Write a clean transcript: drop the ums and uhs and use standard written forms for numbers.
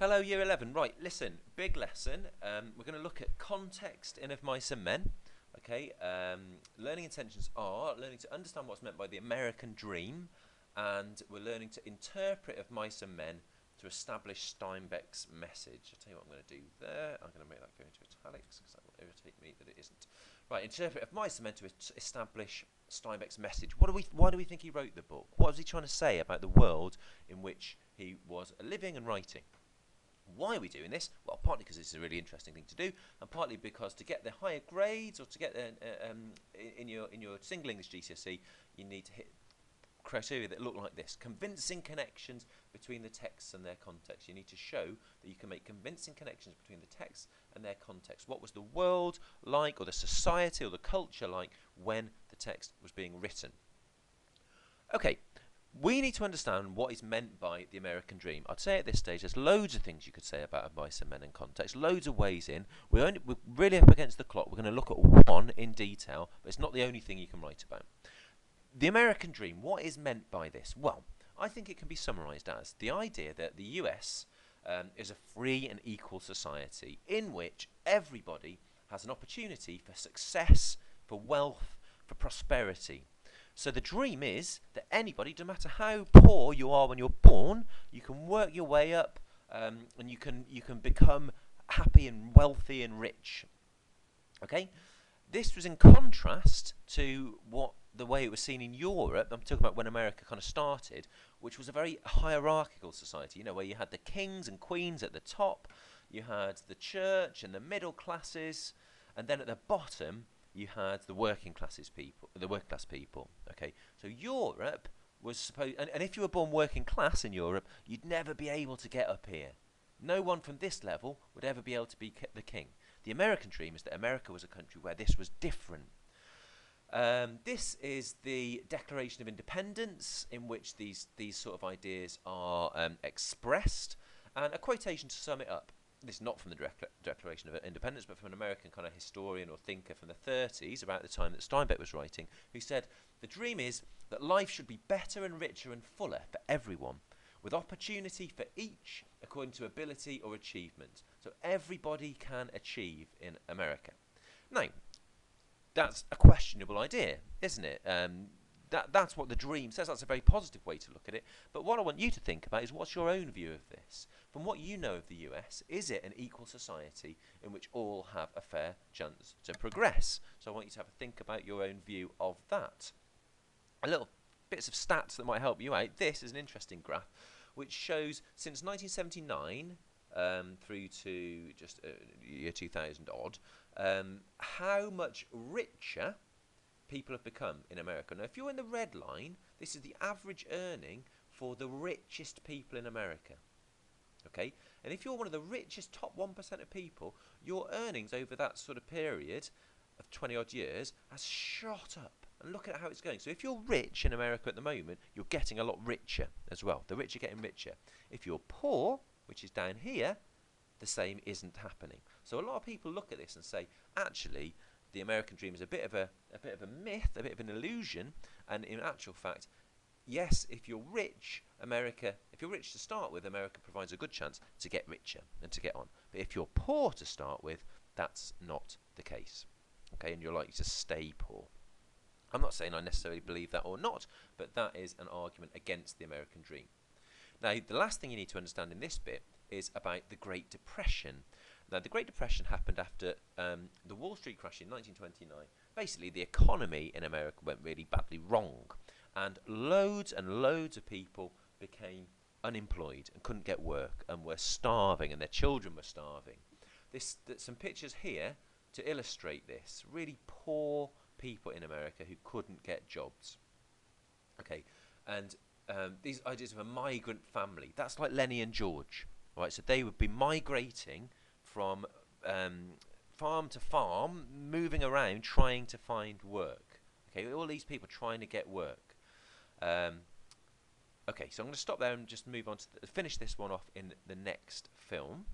Hello, Year 11. Right, listen, big lesson. We're going to look at context in Of Mice and Men. Okay, learning intentions are learning to understand what's meant by the American dream, and we're learning to interpret Of Mice and Men to establish Steinbeck's message. I'll tell you what I'm going to do there. I'm going to make that go into italics because that will irritate me that it isn't. Right, interpret Of Mice and Men to establish Steinbeck's message. Why do we think he wrote the book? What was he trying to say about the world in which he was living and writing? Why are we doing this? Well, partly because it's a really interesting thing to do, and partly because to get the higher grades or to get in your single English GCSE, you need to hit criteria that look like this: convincing connections between the texts and their context. You need to show that you can make convincing connections between the texts and their context. What was the world like, or the society or the culture like, when the text was being written? Okay. We need to understand what is meant by the American dream. I'd say at this stage there's loads of things you could say about Mice and Men in context, loads of ways in. We're really up against the clock. We're going to look at one in detail, but it's not the only thing you can write about. The American dream, what is meant by this? Well, I think it can be summarised as the idea that the US is a free and equal society in which everybody has an opportunity for success, for wealth, for prosperity. So the dream is that anybody, no matter how poor you are when you're born, you can work your way up, and you can become happy and wealthy and rich. Okay, this was in contrast to the way it was seen in Europe. I'm talking about when America kind of started, which was a very hierarchical society. You know, where you had the kings and queens at the top, you had the church and the middle classes, and then at the bottom you had the working class people. Okay, so Europe was supposed, and if you were born working class in Europe, you'd never be able to get up here. No one from this level would ever be able to be the king. The American dream is that America was a country where this was different. This is the Declaration of Independence, in which these sort of ideas are expressed, and a quotation to sum it up. This is not from the Declaration of Independence, but from an American kind of historian or thinker from the 30s, about the time that Steinbeck was writing, who said, "The dream is that life should be better and richer and fuller for everyone, with opportunity for each according to ability or achievement." So everybody can achieve in America. Now, that's a questionable idea, isn't it? That's what the dream says. That's a very positive way to look at it. But what I want you to think about is, what's your own view of this? From what you know of the US, is it an equal society in which all have a fair chance to progress? So I want you to have a think about your own view of that. A little bits of stats that might help you out. This is an interesting graph which shows since 1979 through to just year 2000 odd, how much richer people have become in America. Now, if you're in the red line, this is the average earning for the richest people in America. Okay, and if you're one of the richest top 1% of people, your earnings over that sort of period of 20 odd years has shot up. And look at how it's going. So if you're rich in America at the moment, you're getting a lot richer as well. The rich are getting richer. If you're poor, which is down here, the same isn't happening. So a lot of people look at this and say, actually, the American dream is a bit of a myth, a bit of an illusion, and in actual fact, yes, if you're rich, if you're rich to start with, America provides a good chance to get richer and to get on. But if you're poor to start with, that's not the case. Okay, and you're likely to stay poor. I'm not saying I necessarily believe that or not, but that is an argument against the American dream. Now, the last thing you need to understand in this bit is about the Great Depression. Now, the Great Depression happened after the Wall Street crash in 1929. Basically, the economy in America went really badly wrong, and loads of people became unemployed and couldn't get work and were starving, and their children were starving. Some pictures here to illustrate this. Really poor people in America who couldn't get jobs. Okay, and these ideas of a migrant family, that's like Lenny and George. Right, so they would be migrating from farm to farm, moving around, trying to find work. Okay, all these people trying to get work. Okay, so I'm going to stop there and just move on to finish this one off in the next film.